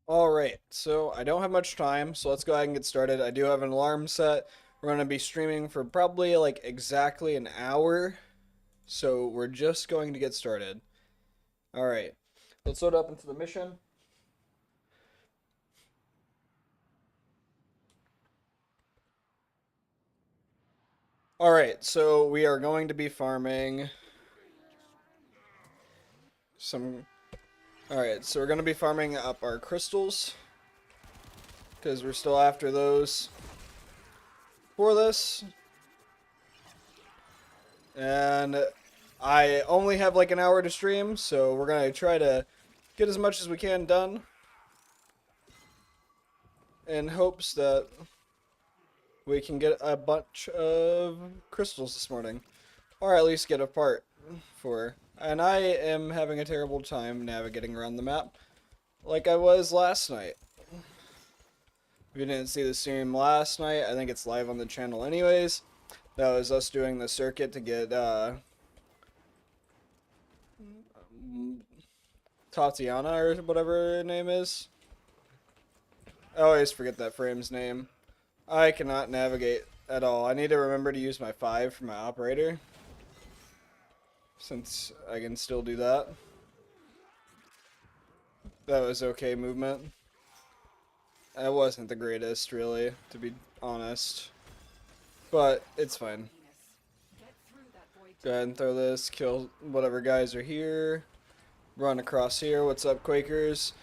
Alright, so I don't have much time, so let's go ahead and get started. I do have an alarm set. We're going to be streaming for probably like exactly an hour, so we're just going to get started. Alright, let's load up into the mission. Alright, so we are going to be farming some... Alright, so we're going to be farming up our crystals, because we're still after those for this. And I only have like an hour to stream, so we're gonna try to get as much as we can done in hopes that we can get a bunch of crystals this morning, or at least get a part for. And I am having a terrible time navigating around the map like I was last night. If you didn't see the stream last night, I think it's live on the channel anyways. That was us doing the circuit to get Tatiana or whatever her name is. I always forget that frame's name. I cannot navigate at all. I need to remember to use my 5 for my operator, since I can still do that. That was okay movement. It wasn't the greatest, really, to be honest. But it's fine. Go ahead and throw this, kill whatever guys are here. Run across here. What's up, Quakers?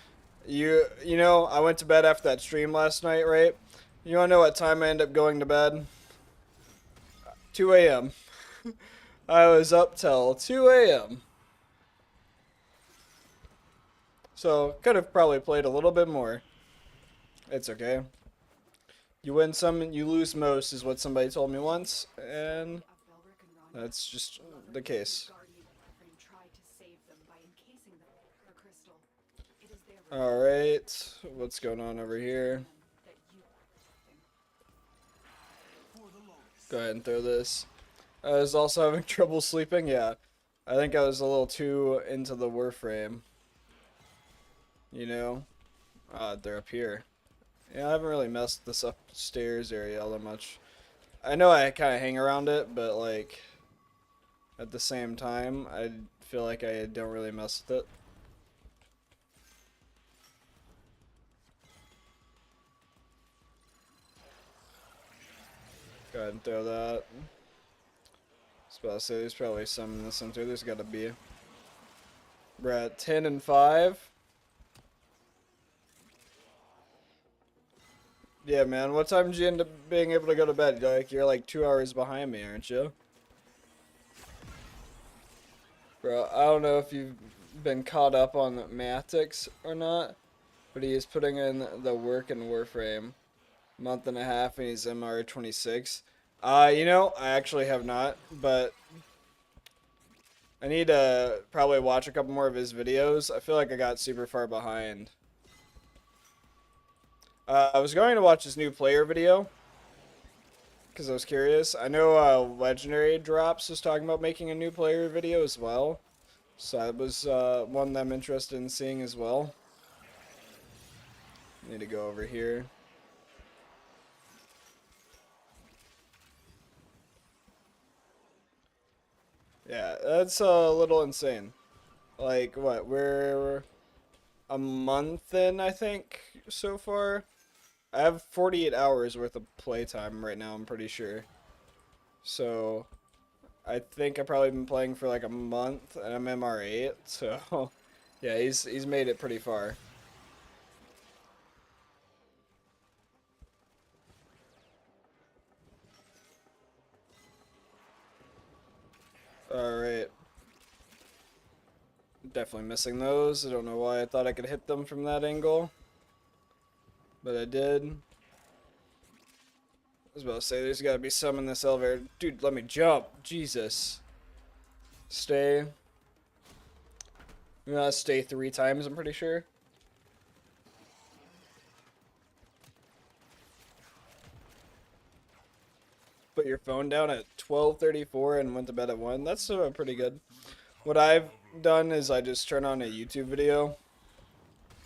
You know, I went to bed after that stream last night, right? You wanna know what time I ended up going to bed? 2 a.m. I was up till 2 a.m. So, could have probably played a little bit more. It's okay. You win some, you lose most, is what somebody told me once, and that's just the case. Alright, what's going on over here? Go ahead and throw this. I was also having trouble sleeping, yeah. I think I was a little too into the Warframe. You know? They're up here. Yeah, I haven't really messed this upstairs area all that much. I know I kind of hang around it, but like, at the same time, I feel like I don't really mess with it. Go ahead and throw that. I was about to say, there's probably some in the center. There's got to be. We're at 10 and 5. Yeah, man. What time did you end up being able to go to bed? Like, you're like 2 hours behind me, aren't you? Bro, I don't know if you've been caught up on Matix or not, but he is putting in the work in Warframe. Month and a half, and he's MR 26. You know, I actually have not, but I need to probably watch a couple more of his videos. I feel like I got super far behind. I was going to watch his new player video because I was curious. I know Legendary Drops was talking about making a new player video as well, so that was one that I'm interested in seeing as well. Need to go over here. Yeah, that's a little insane. Like, what, we're a month in, I think, so far? I have 48 hours worth of playtime right now, I'm pretty sure. So, I think I've probably been playing for like a month, and I'm MR8, so... Yeah, he's made it pretty far. Alright. Definitely missing those. I don't know why I thought I could hit them from that angle. But I did. I was about to say, there's gotta be some in this elevator. Dude, let me jump. Jesus. Stay. You gotta stay 3 times, I'm pretty sure. Put your phone down at 12:34 and went to bed at 1. That's pretty good. What I've done is I just turn on a YouTube video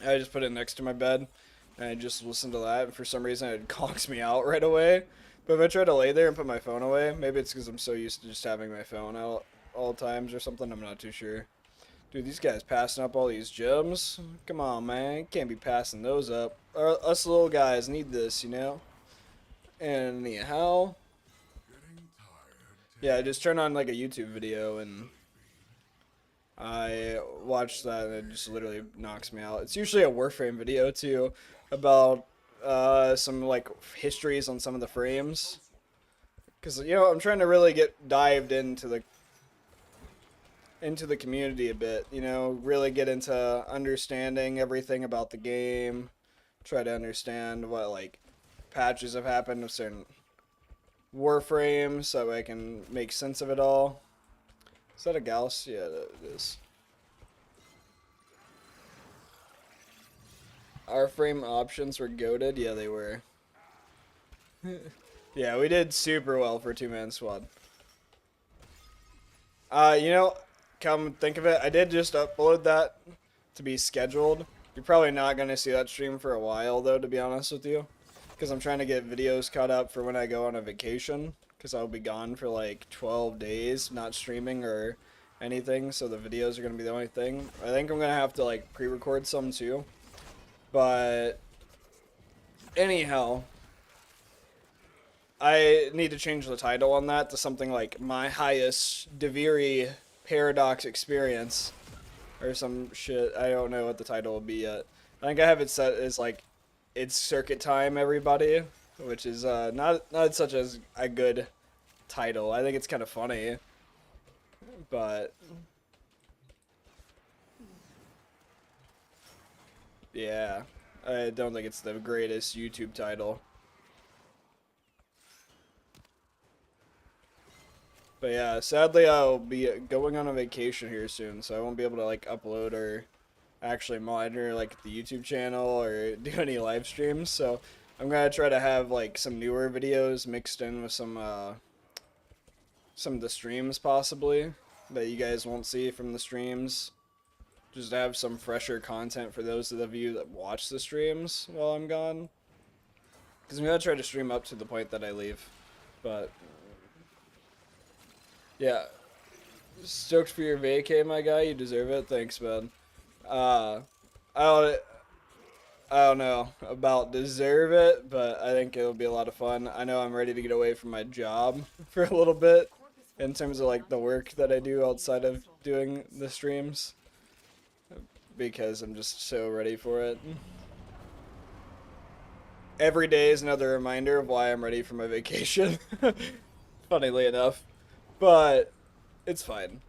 I just put it next to my bed, and I just listen to that, and for some reason it conks me out right away. But if I try to lay there and put my phone away, maybe it's because I'm so used to just having my phone out all times or something, I'm not too sure. Dude, these guys passing up all these gems? Come on, man. Can't be passing those up. Us little guys need this, you know? Anyhow. Yeah, I just turn on like a YouTube video and I watch that and it just literally knocks me out. It's usually a Warframe video too about some like histories on some of the frames. Because, you know, I'm trying to really get dived into the community a bit, you know, really get into understanding everything about the game, try to understand what like patches have happened of certain warframes so I can make sense of it all. Is that a Gauss? Yeah, it is. Our frame options were goated? Yeah, they were. Yeah, we did super well for a two-man squad. You know, come think of it, I did just upload that to be scheduled. You're probably not going to see that stream for a while, though, to be honest with you. Because I'm trying to get videos caught up for when I go on a vacation. Because I'll be gone for like 12 days, not streaming or anything. So the videos are going to be the only thing. I think I'm going to have to like pre-record some too. But anyhow, I need to change the title on that to something like My Highest Deviri Paradox Experience. Or some shit. I don't know what the title will be yet. I think I have it set as like, it's circuit time, everybody, which is not such as a good title. I think it's kind of funny, but yeah, I don't think it's the greatest YouTube title. But yeah, sadly I'll be going on a vacation here soon, so I won't be able to like upload or actually monitor like the YouTube channel or do any live streams. So I'm gonna try to have like some newer videos mixed in with some of the streams possibly that you guys won't see from the streams. Just to have some fresher content for those of you that watch the streams while I'm gone. Because I'm gonna try to stream up to the point that I leave. But yeah, stoked for your vacay, my guy. You deserve it. Thanks, man. I don't, I don't know about deserve it, but I think it'll be a lot of fun. I know I'm ready to get away from my job for a little bit in terms of like the work that I do outside of doing the streams because I'm just so ready for it. Every day is another reminder of why I'm ready for my vacation. Funnily enough, but it's fine.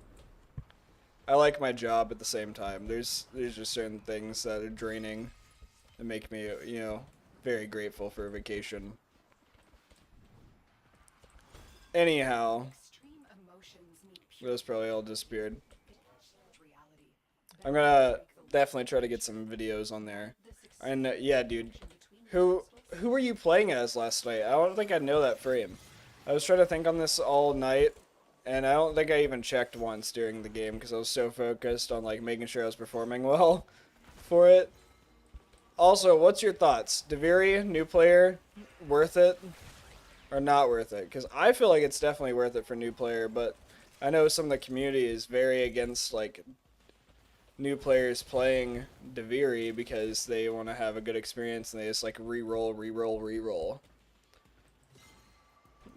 I like my job at the same time. There's just certain things that are draining and make me, you know, very grateful for a vacation. Anyhow, those probably all disappeared. I'm gonna definitely try to get some videos on there. And yeah, dude, who were you playing as last night? I don't think I know that frame. I was trying to think on this all night, and I don't think I even checked once during the game because I was so focused on like making sure I was performing well for it. Also, what's your thoughts? Deviri, new player, worth it or not worth it? Because I feel like it's definitely worth it for new player, but I know some of the community is very against like new players playing Deviri because they want to have a good experience and they just like re-roll, re-roll, re-roll.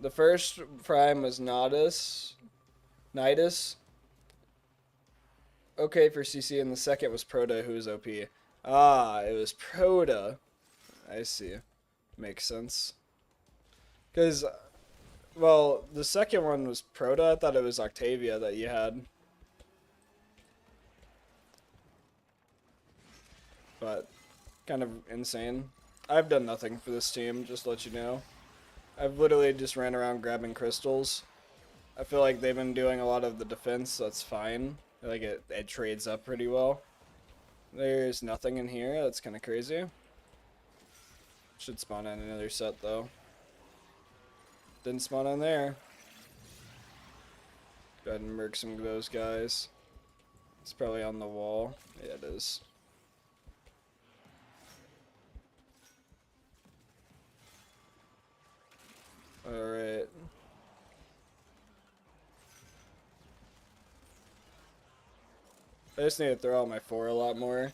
The first prime was Nidus. Okay for CC, and the second was Proto, who was OP. Ah, it was Proto. I see. Makes sense. Because, well, the second one was Proto. I thought it was Octavia that you had. But, kind of insane. I've done nothing for this team, just to let you know. I've literally just ran around grabbing crystals. I feel like they've been doing a lot of the defense, so that's fine. Like it trades up pretty well. There's nothing in here, that's kind of crazy. Should spawn in another set though. Didn't spawn in there. Go ahead and merc some of those guys. It's probably on the wall. Yeah, it is. just need to throw out my 4 a lot more.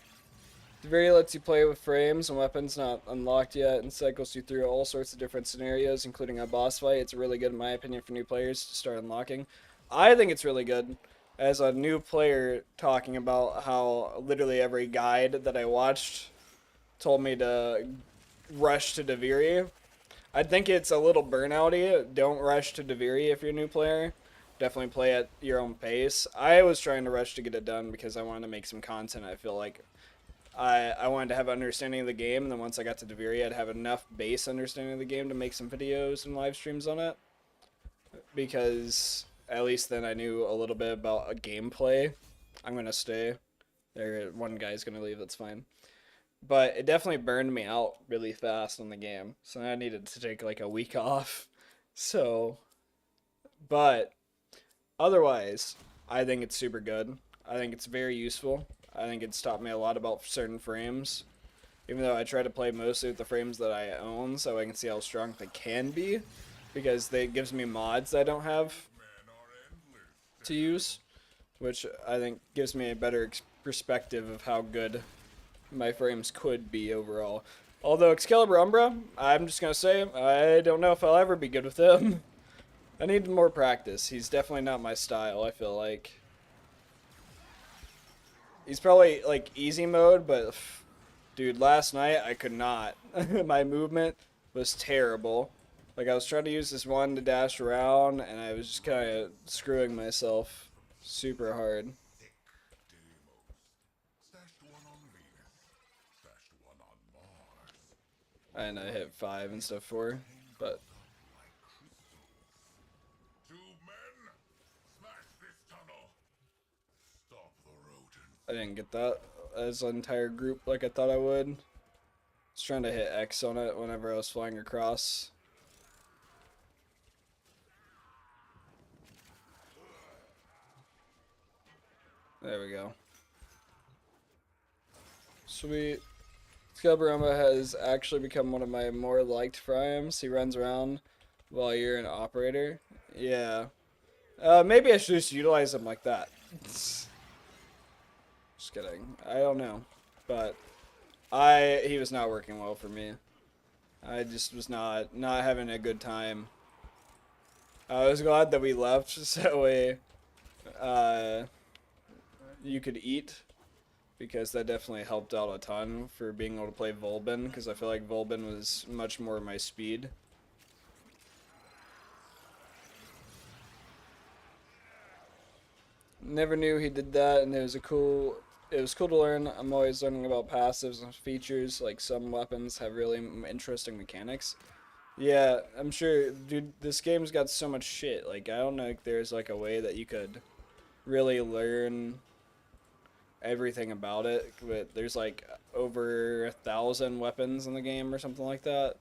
Deviri lets you play with frames and weapons not unlocked yet, and cycles you through all sorts of different scenarios, including a boss fight. It's really good, in my opinion, for new players to start unlocking. I think it's really good as a new player, talking about how literally every guide that I watched told me to rush to Deviri. I think it's a little burnouty. Don't rush to Deviri if you're a new player. Definitely play at your own pace. I was trying to rush to get it done because I wanted to make some content. I feel like I wanted to have an understanding of the game, and then once I got to Deviri, I'd have enough base understanding of the game to make some videos and live streams on it. Because at least then I knew a little bit about a gameplay. I'm gonna stay. There, one guy's gonna leave. That's fine. But it definitely burned me out really fast on the game, so I needed to take like a week off. So, but otherwise, I think it's super good. I think it's very useful. I think it's taught me a lot about certain frames. Even though I try to play mostly with the frames that I own so I can see how strong they can be. Because it gives me mods that I don't have to use. Which I think gives me a better perspective of how good my frames could be overall. Although Excalibur Umbra, I'm just going to say, I don't know if I'll ever be good with him. I need more practice. He's definitely not my style, I feel like. He's probably like easy mode, but dude, last night I could not. My movement was terrible. Like I was trying to use this one to dash around, and I was just kind of screwing myself super hard. And I hit 5 instead of 4, but I didn't get that as an entire group like I thought I would. I was trying to hit X on it whenever I was flying across. There we go. Sweet. Scalbroma has actually become one of my more liked frames. He runs around while you're an operator. Yeah. Maybe I should just utilize him like that. Just kidding. I don't know. But he was not working well for me. I just was not having a good time. I was glad that we left so you could eat, because that definitely helped out a ton for being able to play Volbin, because I feel like Volbin was much more my speed. Never knew he did that, and it was cool to learn. I'm always learning about passives and features. Like, some weapons have really interesting mechanics. Yeah, I'm sure, dude, this game's got so much shit. Like, I don't know if there's like a way that you could really learn everything about it, but there's like over 1,000 weapons in the game or something like that,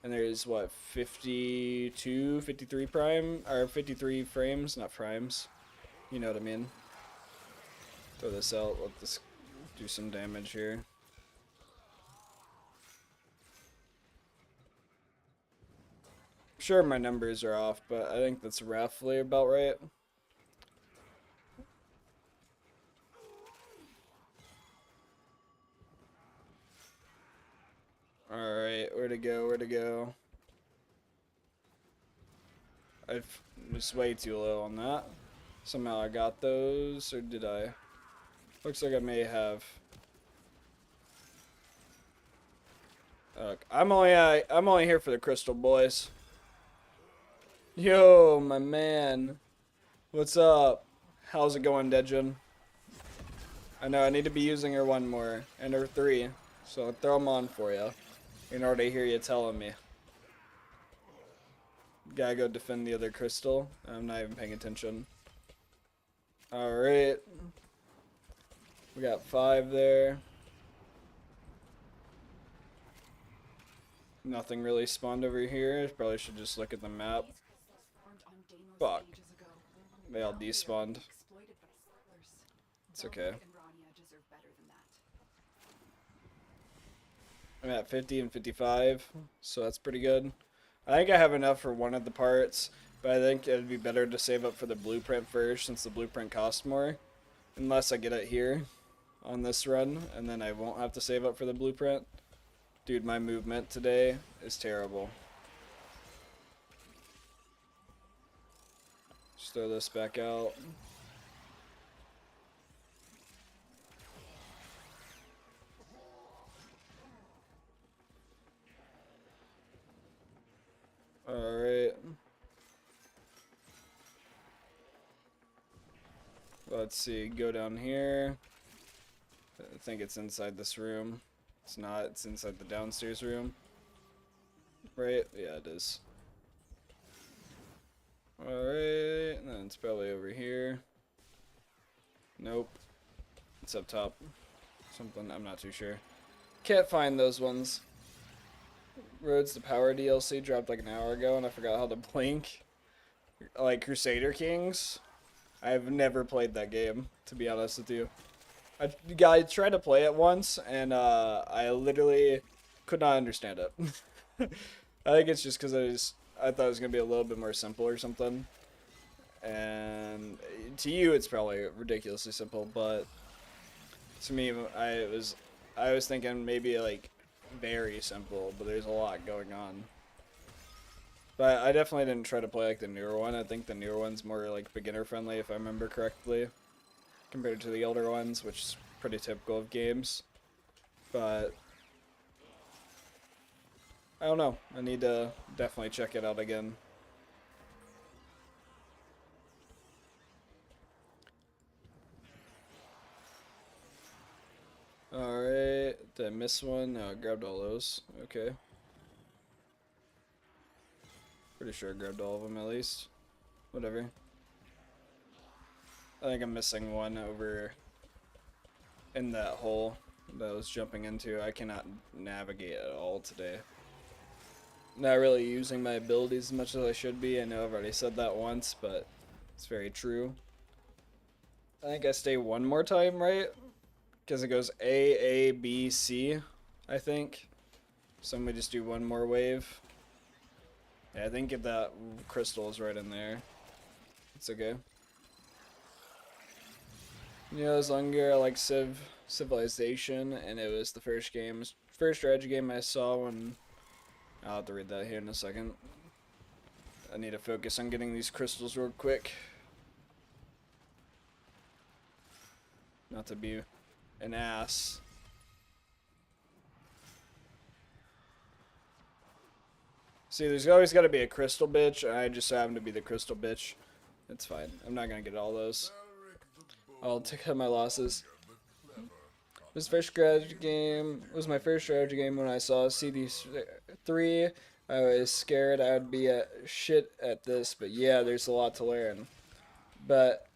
and there's what, 52, 53 prime, or 53 frames, not primes, you know what I mean. Throw this out, let this do some damage here. I'm sure my numbers are off, but I think that's roughly about right. Alright, where to go, where to go? I was way too low on that. Somehow I got those, or did I? Looks like I may have. Look, I'm only here for the crystal, boys. Yo, my man. What's up? How's it going, Dejin? I know I need to be using her 1 more, and her 3, so I'll throw them on for you. In order to hear you telling me. Gotta go defend the other crystal. I'm not even paying attention. Alright. We got 5 there. Nothing really spawned over here. Probably should just look at the map. Fuck. They all despawned. It's okay. I'm at 50 and 55, so that's pretty good. I think I have enough for one of the parts, but I think it'd be better to save up for the blueprint first, since the blueprint costs more. Unless I get it here on this run, and then I won't have to save up for the blueprint. Dude, my movement today is terrible. Just throw this back out. Alright. Let's see, go down here. I think it's inside this room. It's not, it's inside the downstairs room. Right? Yeah, it is. Alright, and then it's probably over here. Nope. It's up top. Something, I'm not too sure. Can't find those ones. Roads to Power DLC dropped like an hour ago and I forgot how to blink. Like Crusader Kings. I've never played that game, to be honest with you. I tried to play it once and I literally could not understand it. I think it's just because I thought it was gonna be a little bit more simple or something. And to you it's probably ridiculously simple, but to me I was thinking maybe like very simple, but there's a lot going on. But I definitely didn't try to play like the newer one. I think the newer one's more like beginner friendly if I remember correctly, compared to the older ones, which is pretty typical of games. But I don't know. I need to definitely check it out again. Alright, did I miss one? No, I grabbed all those. Okay. Pretty sure I grabbed all of them at least. Whatever. I think I'm missing one over in that hole that I was jumping into. I cannot navigate at all today. Not really using my abilities as much as I should be. I know I've already said that once, but it's very true. I think I stay one more time, right? Because it goes A, B, C, I think. So I'm going to just do one more wave. Yeah, I think if that crystal is right in there, it's okay. You know, as long as I like Civilization, and it was the first strategy game I saw when... I'll have to read that here in a second. I need to focus on getting these crystals real quick. Not to be an ass. See, there's always got to be a crystal bitch, and I just happen to be the crystal bitch. It's fine. I'm not going to get all those. I'll take out my losses. This first strategy game was my first strategy game when I saw CD3. I was scared I'd be a shit at this, but yeah, there's a lot to learn. But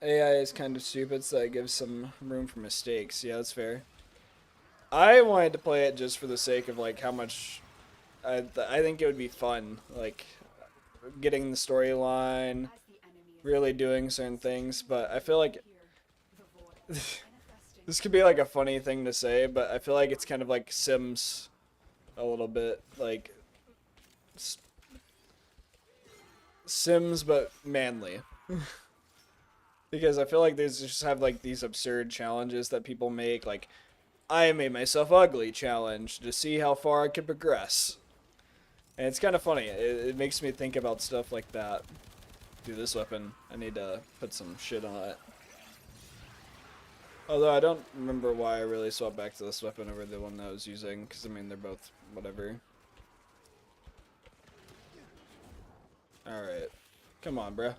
AI is kind of stupid, so it gives some room for mistakes. Yeah, that's fair. I wanted to play it just for the sake of like how much I think it would be fun, like getting the storyline, really doing certain things. But I feel like this could be like a funny thing to say, but I feel like it's kind of like Sims a little bit, like Sims but manly. Because I feel like they just have like these absurd challenges that people make, like I made myself ugly challenge to see how far I could progress. And it's kind of funny. It makes me think about stuff like that. Dude, this weapon, I need to put some shit on it. Although I don't remember why I really swapped back to this weapon over the one that I was using, because I mean they're both whatever. Alright. Come on, bruh.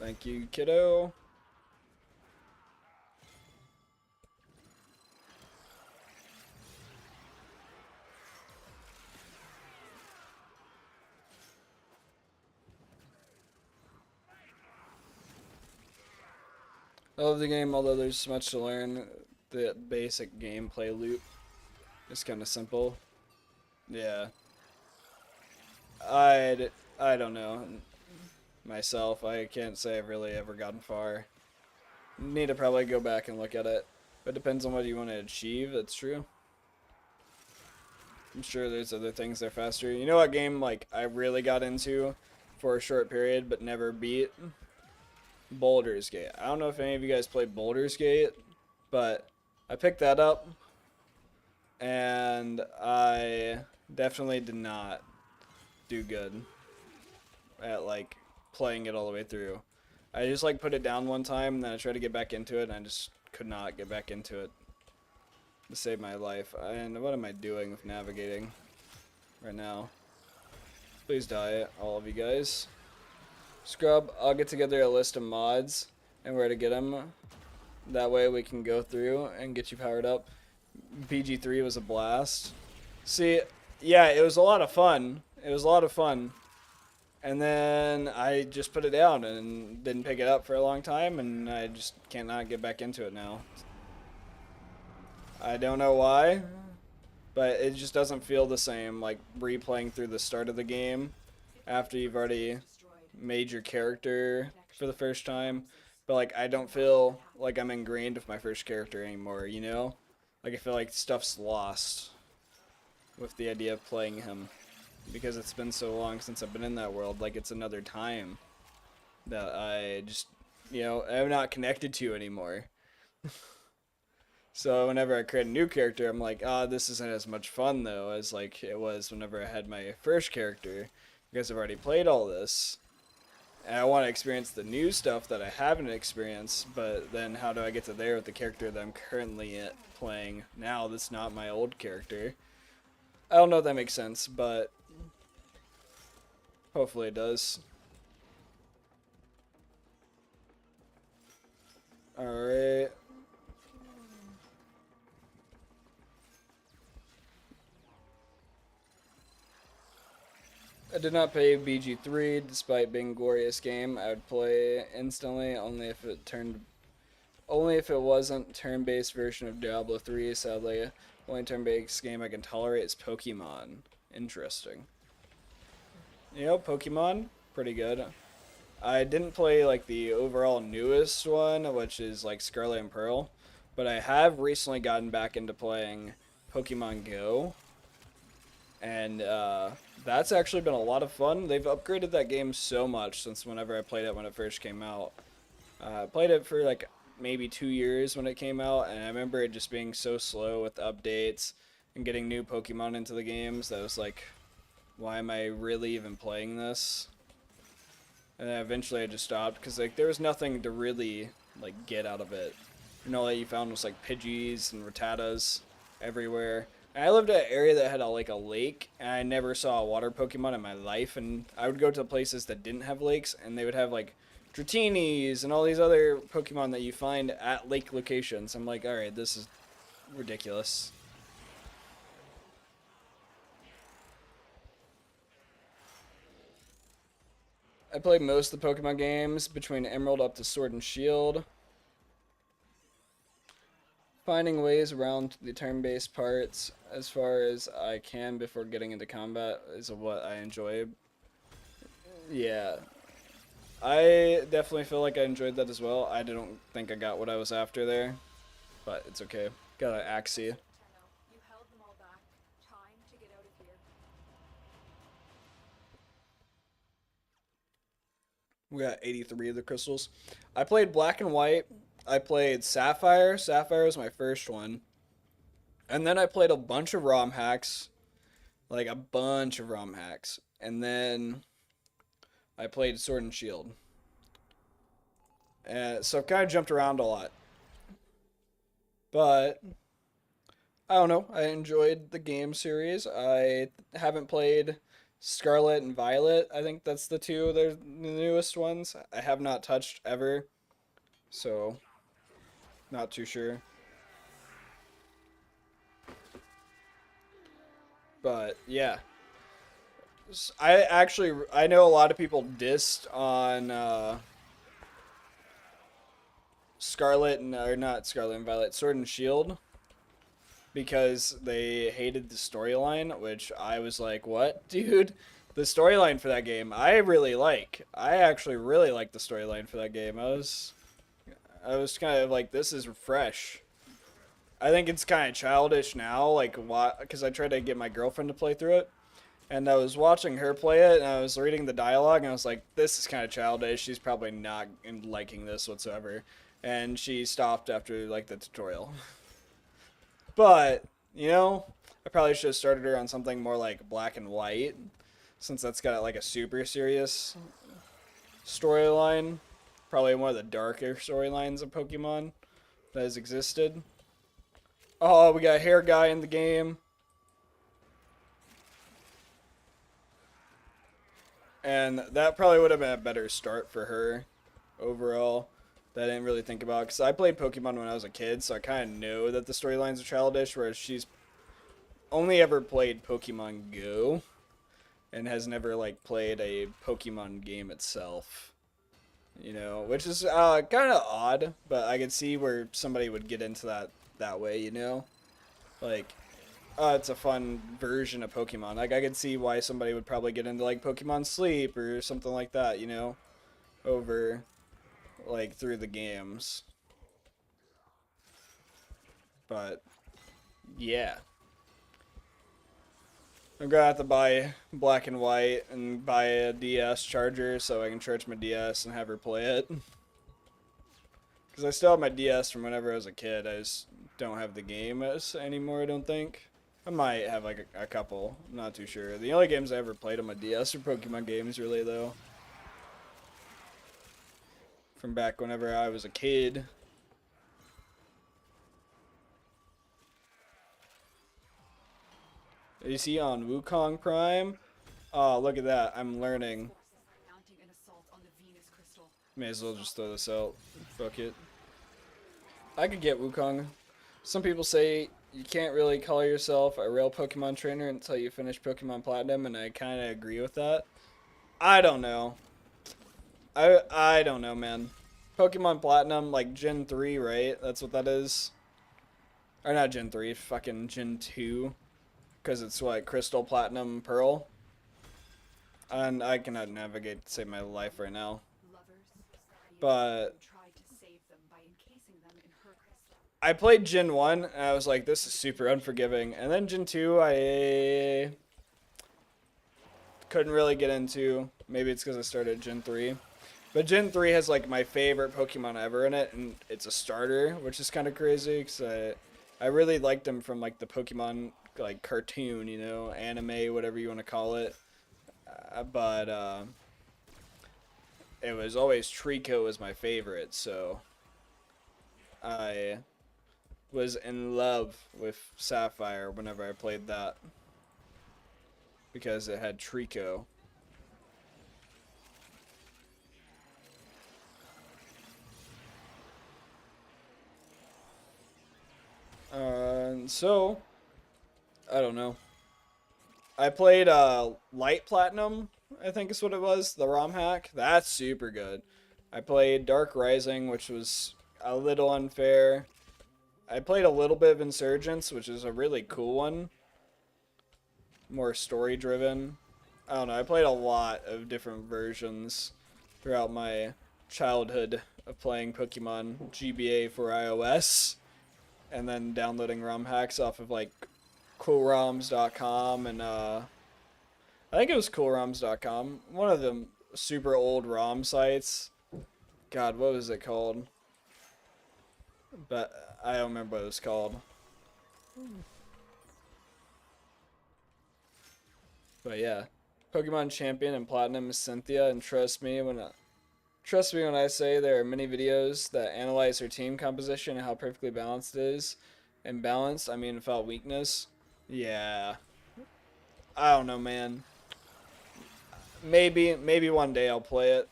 Thank you, kiddo. I love the game, although there's much to learn. The basic gameplay loop is kind of simple. Yeah. I don't know. Myself, I can't say I've really ever gotten far. Need to probably go back and look at it. But it depends on what you want to achieve, that's true. I'm sure there's other things that are faster. You know what game like I really got into for a short period, but never beat Baldur's Gate. I don't know if any of you guys played Baldur's Gate, but I picked that up, and I definitely did not do good at like playing it all the way through. I just like put it down one time, and then I tried to get back into it, and I just could not get back into it to save my life. And what am I doing with navigating right now? Please die, all of you guys. Scrub, I'll get together a list of mods and where to get them. That way we can go through and get you powered up. PG3 was a blast. See, yeah, it was a lot of fun. It was a lot of fun. And then I just put it down and didn't pick it up for a long time, and I just cannot get back into it now. I don't know why, but it just doesn't feel the same, like replaying through the start of the game after you've already made your character for the first time. But like, I don't feel like I'm ingrained with my first character anymore, you know? Like, I feel like stuff's lost with the idea of playing him, because it's been so long since I've been in that world. Like, it's another time that I just, you know, I'm not connected to anymore. So whenever I create a new character, I'm like, ah, this isn't as much fun though as like it was whenever I had my first character, because I've already played all this. And I want to experience the new stuff that I haven't experienced, but then how do I get to there with the character that I'm currently playing now that's not my old character? I don't know if that makes sense, but hopefully it does. Alright. I did not play BG3 despite being a glorious game. I would play instantly only if it wasn't turn-based version of Diablo 3. Sadly, only turn-based game I can tolerate is Pokemon. Interesting. You know, Pokemon, pretty good. I didn't play like the overall newest one, which is like Scarlet and Pearl, but I have recently gotten back into playing Pokemon Go, and that's actually been a lot of fun. They've upgraded that game so much since whenever I played it when it first came out. I played it for like maybe 2 years when it came out, and I remember it just being so slow with updates and getting new Pokemon into the games that I was like, why am I really even playing this? And then eventually I just stopped because like there was nothing to really like get out of it. And all that you found was like Pidgeys and Rattatas everywhere. And I lived in an area that had like a lake, and I never saw a water Pokemon in my life. And I would go to places that didn't have lakes, and they would have like Dratinis and all these other Pokemon that you find at lake locations. I'm like, alright, this is ridiculous. I played most of the Pokemon games between Emerald up to Sword and Shield. Finding ways around the turn-based parts as far as I can before getting into combat is what I enjoy. Yeah. I definitely feel like I enjoyed that as well. I don't think I got what I was after there, but it's okay. Got an Axie. We got 83 of the crystals. I played Black and White. I played Sapphire. Sapphire was my first one. And then I played a bunch of ROM hacks. Like a bunch of ROM hacks. And then I played Sword and Shield. So I've kind of jumped around a lot. But I don't know. I enjoyed the game series. I haven't played Scarlet and Violet. I think that's the two. They're the newest ones. I have not touched ever. So, not too sure. But, yeah. I know a lot of people dissed on Scarlet and, or not Scarlet and Violet, Sword and Shield, because they hated the storyline, which I was like, what, dude? The storyline for that game, I really like. I actually really like the storyline for that game. I was kind of like, this is fresh. I think it's kind of childish now, like, why? Because I tried to get my girlfriend to play through it, And I was watching her play it, and I was reading the dialogue, and I was like, this is kind of childish. She's probably not liking this whatsoever. And she stopped after, like, the tutorial. But, you know, I probably should have started her on something more like Black and White, since that's got, like, a super serious storyline. Probably one of the darker storylines of Pokemon that has existed. Oh, we got a hair guy in the game. And that probably would have been a better start for her overall that I didn't really think about. Because I played Pokemon when I was a kid, so I kind of know that the storylines are childish, whereas she's only ever played Pokemon Go and has never, like, played a Pokemon game itself. You know, which is kind of odd, but I could see where somebody would get into that way, you know? Like, it's a fun version of Pokemon. Like, I could see why somebody would probably get into, like, Pokemon Sleep or something like that, you know? Over, like, through the games. But, yeah. I'm gonna have to buy Black and White and buy a DS charger so I can charge my DS and have her play it. Because I still have my DS from whenever I was a kid. I just don't have the game anymore, I don't think. I might have, like, a couple. I'm not too sure. The only games I ever played on my DS are Pokemon games, really, though. From back whenever I was a kid. You see on Wukong Prime? Oh, look at that. I'm learning. May as well just throw this out. Fuck it. I could get Wukong. Some people say you can't really call yourself a real Pokemon trainer until you finish Pokemon Platinum, and I kind of agree with that. I don't know. I don't know, man. Pokemon Platinum, like Gen 3, right? That's what that is. Or not Gen 3, fucking Gen 2. Because it's what, Crystal, Platinum, Pearl? And I cannot navigate to save my life right now. But I played Gen 1, and I was like, this is super unforgiving. And then Gen 2, I couldn't really get into. Maybe it's because I started Gen 3. But Gen 3 has, like, my favorite Pokemon ever in it, and it's a starter, which is kind of crazy, because I really liked them from, like, the Pokemon, like, cartoon, you know, anime, whatever you want to call it. But it was always Trico was my favorite, so I was in love with Sapphire whenever I played that, because it had Trico. So, I don't know. I played Light Platinum, I think is what it was, the ROM hack. That's super good. I played Dark Rising, which was a little unfair. I played a little bit of Insurgents, which is a really cool one. More story driven. I don't know, I played a lot of different versions throughout my childhood of playing Pokemon GBA for iOS. And then downloading ROM hacks off of, like, coolroms.com and I think it was coolroms.com, one of them super old ROM sites. God, what was it called? But I don't remember what it was called. But yeah, Pokemon Champion and Platinum is Cynthia, and trust me when I say there are many videos that analyze her team composition and how perfectly balanced it is. And balanced, I mean without weakness. Yeah. I don't know, man. Maybe one day I'll play it.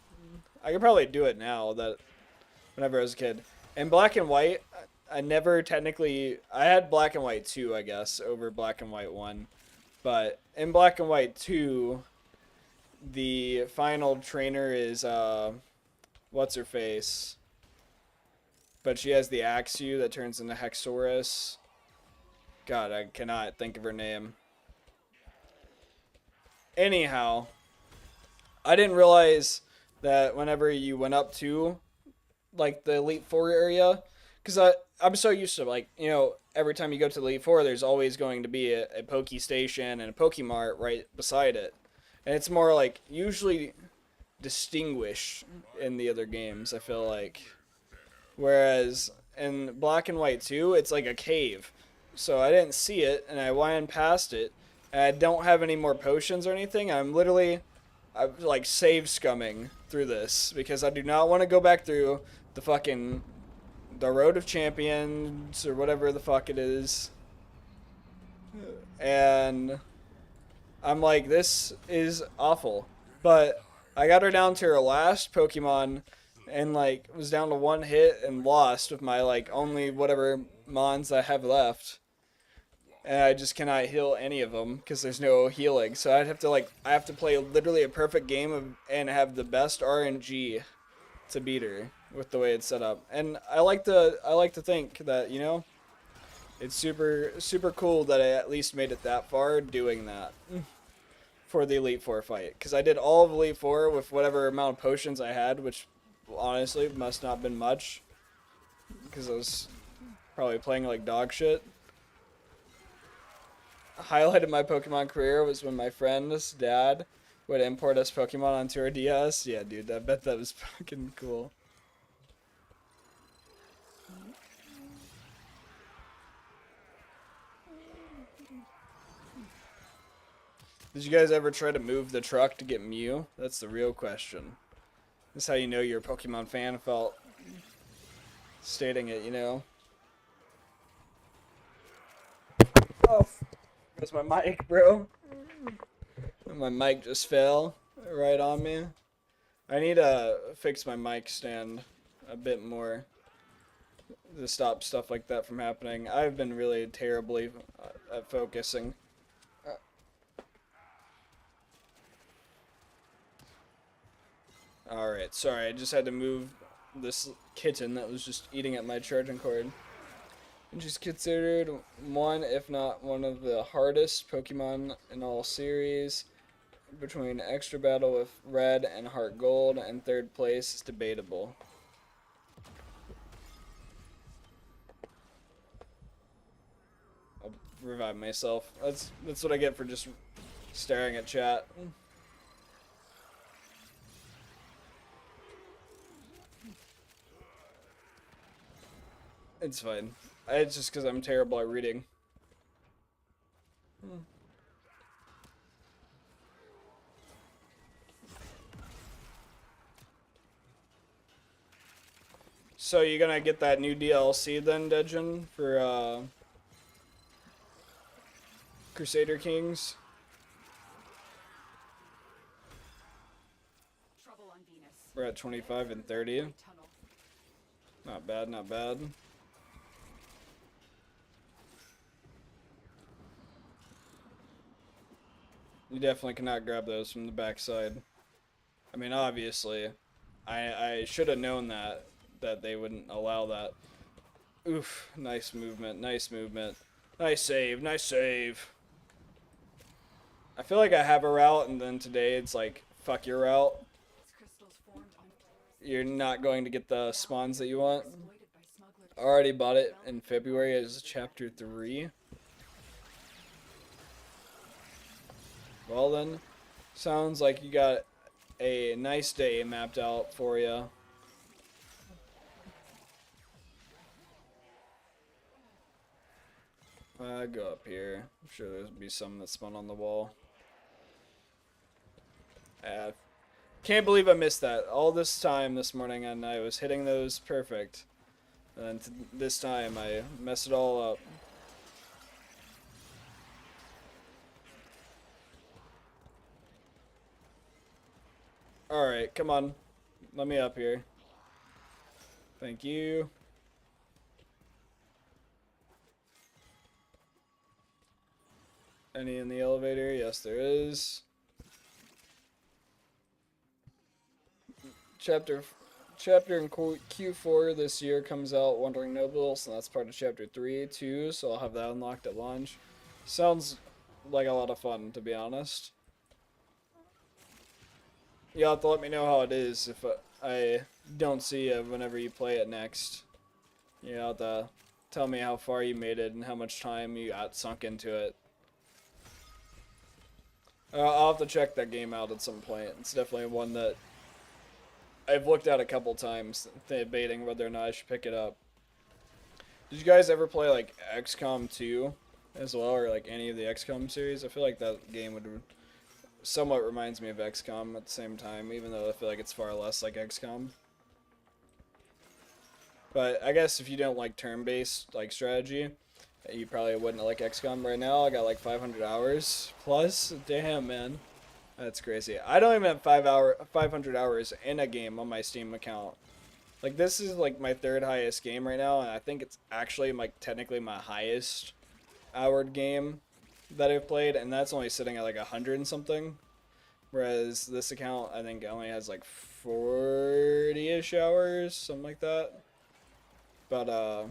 I could probably do it now that whenever I was a kid. In Black and White, I never technically I had Black and White 2, I guess, over Black and White 1. But in Black and White 2, the final trainer is what's her face? But she has the Axew that turns into Hexorus. God, I cannot think of her name. Anyhow, I didn't realize that whenever you went up to, like, the Elite Four area, because I'm so used to, like, you know, every time you go to the Elite Four, there's always going to be a Poke Station and a Pokemart right beside it, and it's more like usually distinguished in the other games. I feel like, whereas in Black and White 2, it's like a cave, so I didn't see it, and I went past it, and I don't have any more potions or anything. I'm like save scumming through this because I do not want to go back through the fucking the Road of Champions or whatever the fuck it is. And I'm like, this is awful. But I got her down to her last Pokemon and like was down to one hit and lost with my like only whatever Mons I have left. And I just cannot heal any of them because there's no healing. So I have to play literally a perfect game and have the best RNG to beat her with the way it's set up. And I like to think that, you know, it's super cool that I at least made it that far doing that for the Elite Four fight, because I did all of Elite Four with whatever amount of potions I had, which honestly must not have been much because I was probably playing like dog shit. Highlight of my Pokemon career was when my friend's dad would import us Pokemon onto our DS. Yeah, dude, I bet that was fucking cool. Did you guys ever try to move the truck to get Mew? That's the real question. This is how you know you're a Pokemon fan without stating it, you know? Oh, that's my mic, bro. My mic just fell right on me. I need to fix my mic stand a bit more to stop stuff like that from happening. I've been really terribly at focusing. Alright, sorry, I just had to move this kitten that was just eating at my charging cord. And she's considered one, if not one of the hardest Pokemon in all series. Between Extra Battle with Red and Heart Gold, and third place is debatable. I'll revive myself. That's what I get for just staring at chat. It's fine. It's just because I'm terrible at reading. So you gonna get that new DLC then, Dejin, for Crusader Kings? We're at 25 and 30. Not bad, not bad. You definitely cannot grab those from the backside. I mean, obviously, I should have known that they wouldn't allow that. Oof, nice movement, nice movement. Nice save, nice save. I feel like I have a route, and then today it's like, fuck your route. You're not going to get the spawns that you want. I already bought it in February as Chapter 3. Well then, sounds like you got a nice day mapped out for you. Go up here. I'm sure there'll be some that spawn on the wall. Can't believe I missed that. All this time this morning and I was hitting those perfect. And then this time I messed it all up. Alright, come on. Let me up here. Thank you. Any in the elevator? Yes, there is. Chapter in Q4 this year comes out, Wandering Nobles, and that's part of Chapter 3 too, so I'll have that unlocked at launch. Sounds like a lot of fun, to be honest. You'll have to let me know how it is if I don't see you whenever you play it next. You have to tell me how far you made it and how much time you got sunk into it. I'll have to check that game out at some point. It's definitely one that I've looked at a couple times, debating whether or not I should pick it up. Did you guys ever play like XCOM 2 as well, or like any of the XCOM series? I feel like that game would somewhat reminds me of XCOM at the same time, even though I feel like it's far less like XCOM. But I guess if you don't like turn-based like strategy, you probably wouldn't like XCOM right now. I got like 500 hours plus. Damn, man. That's crazy. I don't even have 500 hours in a game on my Steam account. Like, this is like my third highest game right now, and I think it's actually like technically my highest houred game that I've played, and that's only sitting at like 100 and something. Whereas this account, I think, only has like 40-ish hours, something like that. But I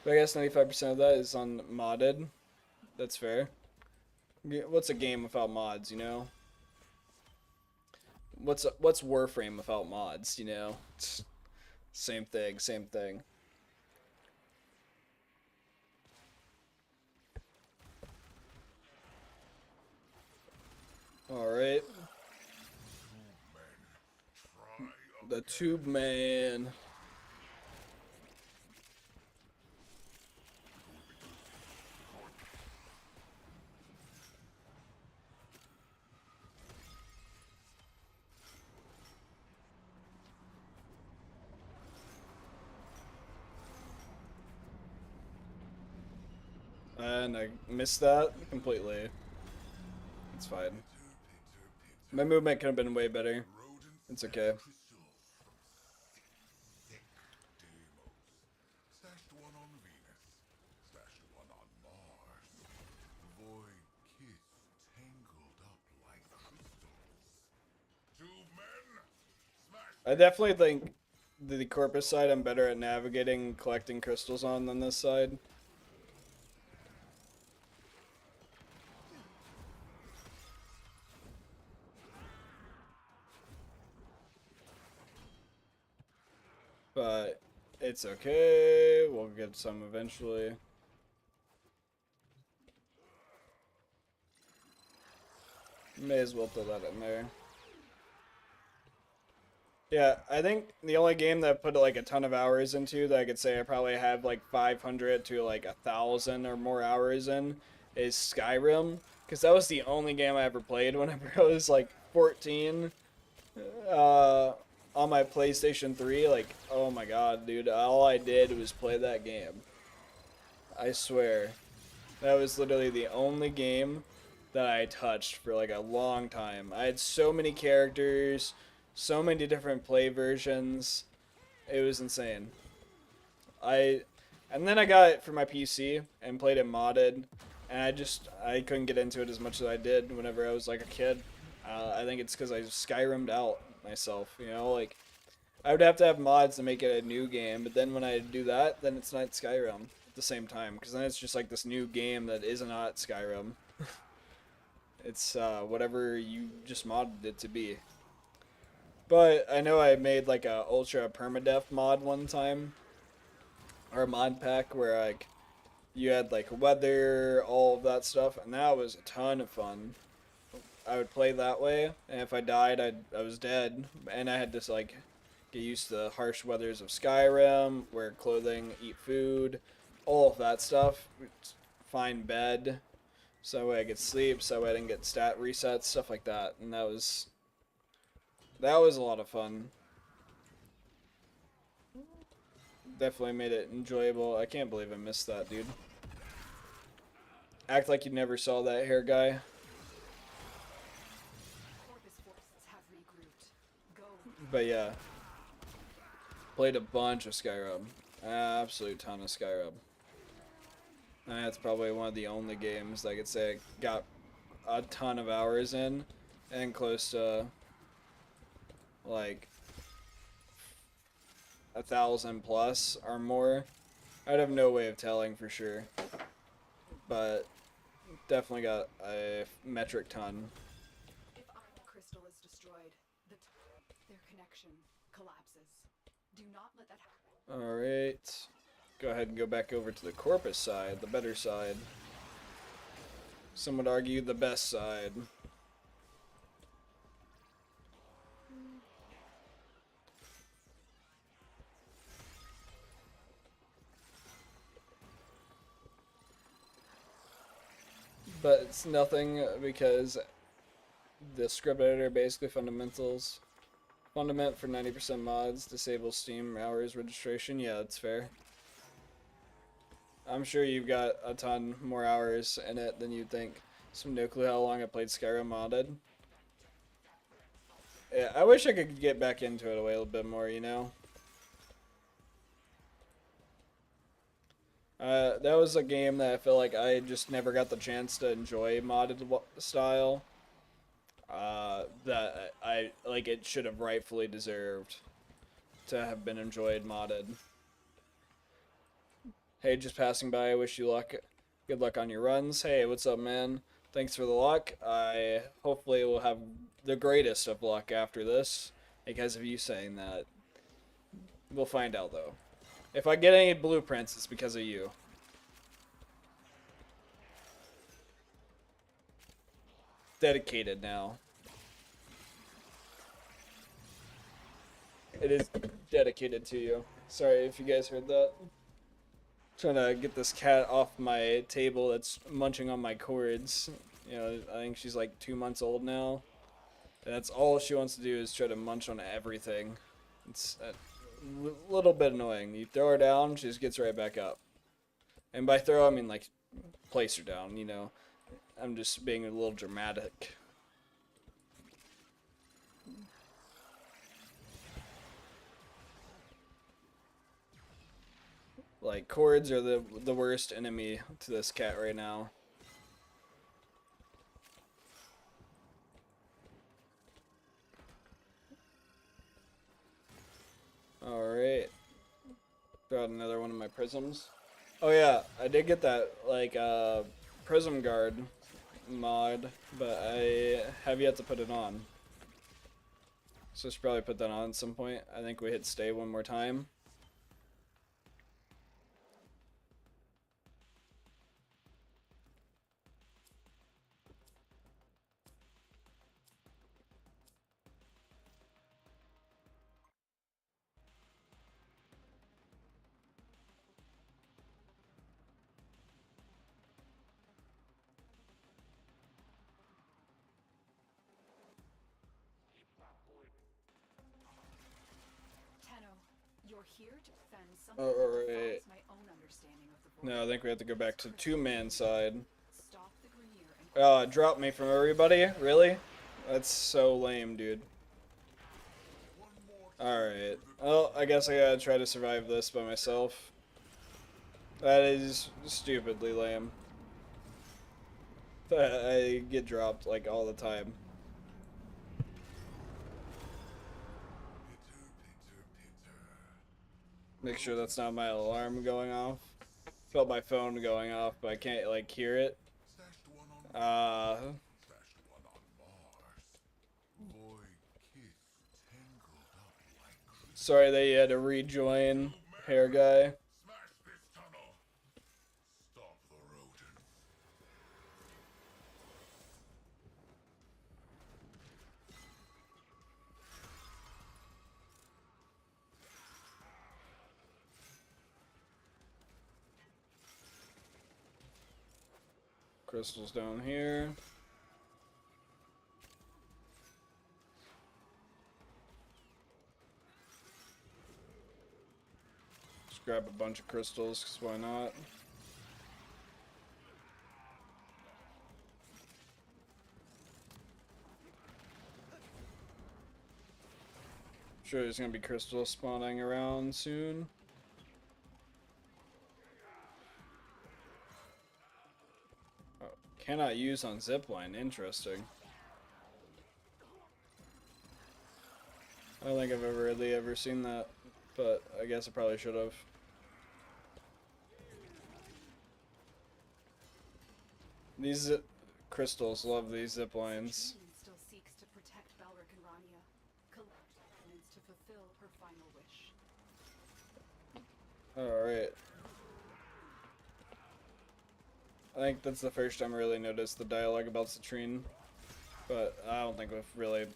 guess 95% of that is on modded. That's fair. What's a game without mods, you know? What's Warframe without mods, you know? It's same thing, same thing. Alright. The Tube Man. And I missed that completely. It's fine. My movement could have been way better. It's okay. I definitely think the Corpus side I'm better at navigating and collecting crystals on than this side. But it's okay. We'll get some eventually. May as well throw that in there. Yeah, I think the only game that I put like a ton of hours into that I could say I probably have like 500 to like 1,000 or more hours in is Skyrim, because that was the only game I ever played whenever I was like 14 uh, on my PlayStation 3. Like, oh my god, dude, all I did was play that game. I swear. That was literally the only game that I touched for like a long time. I had so many characters, so many different play versions. It was insane. And then I got it for my PC and played it modded, and I couldn't get into it as much as I did whenever I was like a kid. I think it's because I Skyrimmed out myself, you know, like I would have to have mods to make it a new game, but then when I do that, then it's not Skyrim at the same time, because then it's just like this new game that is not Skyrim. It's whatever you just modded it to be. But I know I made like a ultra permadeath mod one time, or a mod pack where like you had like weather, all of that stuff, and that was a ton of fun. I would play that way, and if I died, I was dead, and I had to like get used to the harsh weathers of Skyrim, wear clothing, eat food, all of that stuff. Find bed, so that way I could sleep, so that way I didn't get stat resets, stuff like that, and that was a lot of fun. Definitely made it enjoyable. I can't believe I missed that, dude. Act like you never saw that hair guy. But yeah, played a bunch of Skyrim. Absolute ton of Skyrim. And that's probably one of the only games I could say I got a ton of hours in, and close to like 1,000 plus or more. I'd have no way of telling for sure, but definitely got a metric ton. If a crystal is destroyed, their connection collapses. Do not let that happen. Alright. Go ahead and go back over to the Corpus side, the better side. Some would argue the best side. But it's nothing because the script editor basically fundamentals. Fundament for 90% mods, disable Steam hours registration. Yeah, that's fair. I'm sure you've got a ton more hours in it than you'd think. Some no clue how long I played Skyrim modded. Yeah, I wish I could get back into it a little bit more, you know? That was a game that I feel like I just never got the chance to enjoy modded style. That I like it should have rightfully deserved to have been enjoyed modded. Hey, just passing by. I wish you luck. Good luck on your runs. Hey, what's up, man? Thanks for the luck. I hopefully will have the greatest of luck after this because of you saying that. We'll find out though. If I get any blueprints, it's because of you. Dedicated now. It is dedicated to you. Sorry if you guys heard that. Trying to get this cat off my table that's munching on my cords. You know, I think she's like 2 months old now. And that's all she wants to do is try to munch on everything. It's a little bit annoying. You throw her down, she just gets right back up. And by throw, I mean like place her down, you know. I'm just being a little dramatic. Like, cords are the worst enemy to this cat right now. Alright. Throw out another one of my prisms. Oh yeah, I did get that, like, prism guard mod, but I have yet to put it on. So I should probably put that on at some point. I think we hit stay one more time. You're here to defend something Alright. that defies my own understanding of the world. No, I think we have to go back to two-man side. Stop the Grenier and Drop me from everybody? Really? That's so lame, dude. Alright. Well, I guess I gotta try to survive this by myself. That is stupidly lame. I get dropped, like, all the time. Make sure that's not my alarm going off. Felt my phone going off, but I can't, like, hear it. Sorry that you had to rejoin, hair guy. Crystals down here. Just grab a bunch of crystals, because why not? Sure there's gonna be crystals spawning around soon. Oh, cannot use on zipline, interesting. I don't think I've really ever seen that, but I guess I probably should have. These crystals love these zip lines. still seeks to protect Belric and Rania. Collect evidence to fulfill her final wish. Alright. I think that's the first time I really noticed the dialogue about Citrine. But I don't think we've really...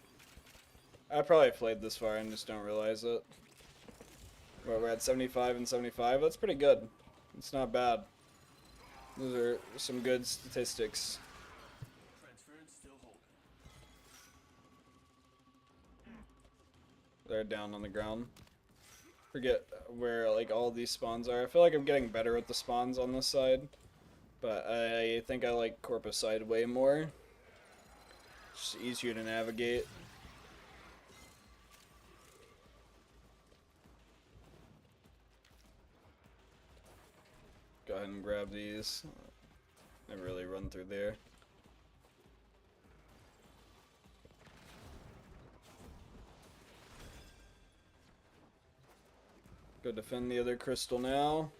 I probably played this far and just don't realize it. But we're at 75 and 75. That's pretty good. It's not bad. Those are some good statistics. They're down on the ground. Forget where like all these spawns are. I feel like I'm getting better at the spawns on this side. But I think I like Corpus side way more. It's easier to navigate. Go ahead and grab these. Never really run through there. Go defend the other crystal now.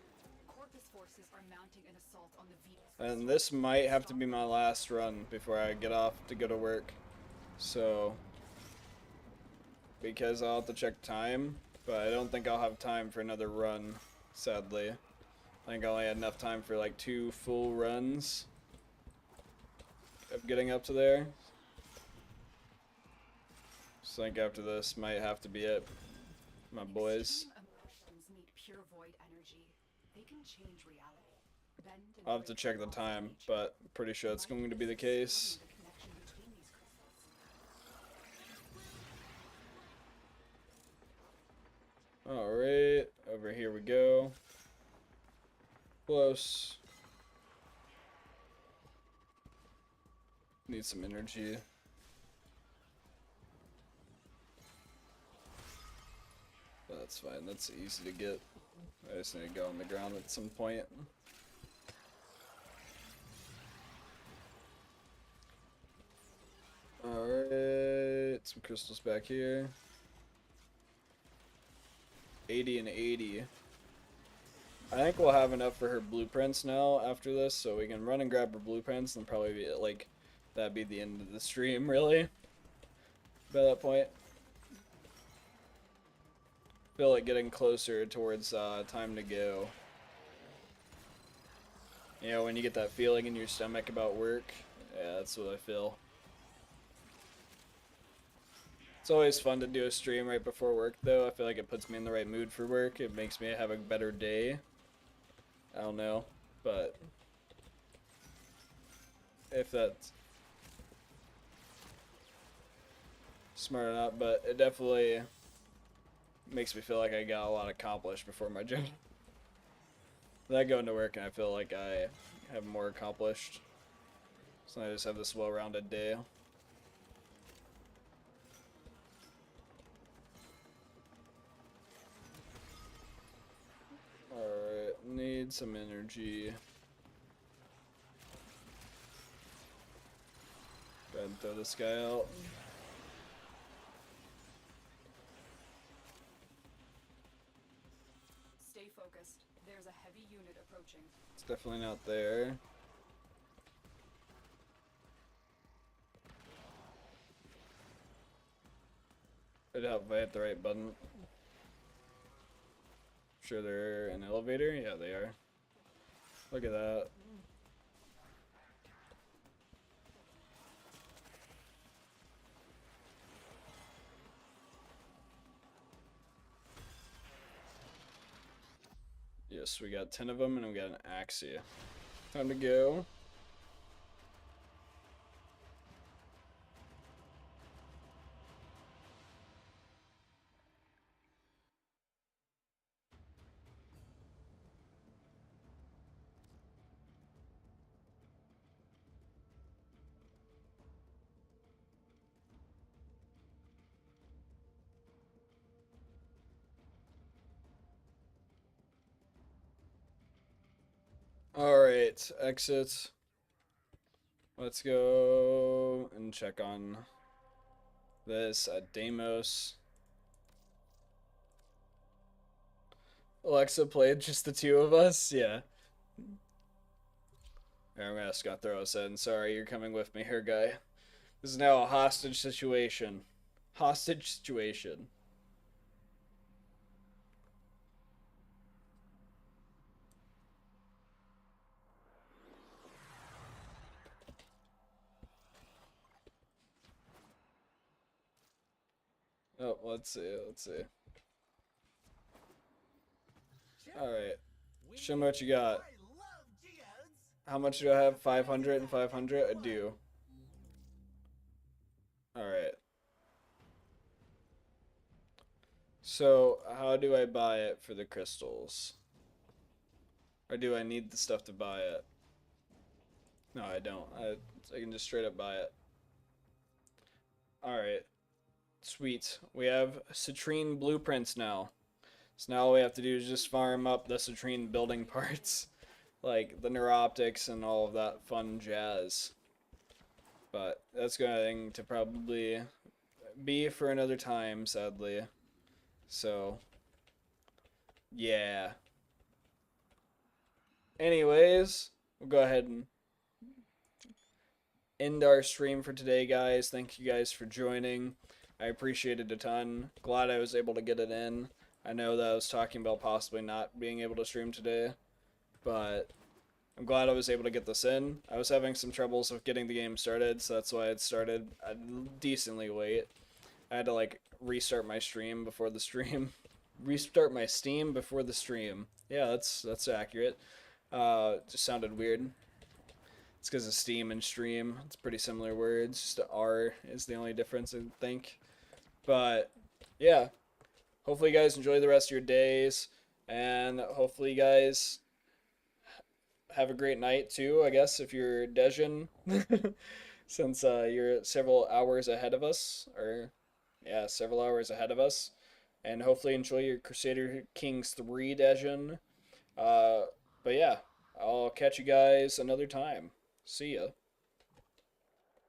Corpus forces are mounting an assault on the Venus. And this might have to be my last run before I get off to go to work. So, because I'll have to check time, but I don't think I'll have time for another run, sadly. I think I only had enough time for like 2 full runs of getting up to there. So I think after this might have to be it, my boys. Emotions meet pure void energy. They can change reality. Bend and I'll have to check the time, but pretty sure it's going to be the case. the connection between these crystals. Alright, over here we go. Close. Need some energy. That's fine, that's easy to get. I just need to go on the ground at some point. Alright, some crystals back here. 80 and 80. I think we'll have enough for her blueprints now after this, so we can run and grab her blueprints and probably be like, that'd be the end of the stream, really. By that point. Feel like getting closer towards time to go. You know, when you get that feeling in your stomach about work, yeah, that's what I feel. It's always fun to do a stream right before work, though. I feel like it puts me in the right mood for work. It makes me have a better day. I don't know, but if that's smart or not, but it definitely makes me feel like I got a lot accomplished before my job. Then I go into work and I feel like I have more accomplished. So I just have this well-rounded day. Alright, need some energy. Go ahead and throw this guy out. Stay focused. There's a heavy unit approaching. It's definitely not there. It'd help if I hit the right button. Sure they're an elevator? Yeah, they are. Look at that. Yes, we got 10 of them and we got an Axia. Time to go. Alright, exit. Let's go and check on this at Deimos. Alexa played just the 2 of us? Yeah. I'm gonna ask Scott throw us in. Sorry, you're coming with me here, guy. This is now a hostage situation. Hostage situation. Oh, let's see. Let's see. All right. Show me what you got. How much do I have? 500 and 500? I do. All right. So, how do I buy it for the crystals? Or do I need the stuff to buy it? No, I don't. I can just straight up buy it. Alright. Sweet. We have citrine blueprints now. So now all we have to do is just farm up the citrine building parts. Like the neuroptics and all of that fun jazz. But that's going to probably be for another time, sadly. So, yeah. Anyways, we'll go ahead and end our stream for today, guys. Thank you guys for joining. I appreciate it a ton. Glad I was able to get it in. I know that I was talking about possibly not being able to stream today, but I'm glad I was able to get this in. I was having some troubles with getting the game started, so that's why it started decently late. I had to like restart my stream before the stream. Restart my Steam before the stream. Yeah, that's accurate. Just sounded weird. It's because of Steam and stream. It's pretty similar words. Just R is the only difference, I think. But yeah, hopefully you guys enjoy the rest of your days, and hopefully you guys have a great night too. I guess if you're Dejin, since you're several hours ahead of us, or yeah, several hours ahead of us, and hopefully enjoy your Crusader Kings 3 Dejin. Uh, but yeah, I'll catch you guys another time. See ya.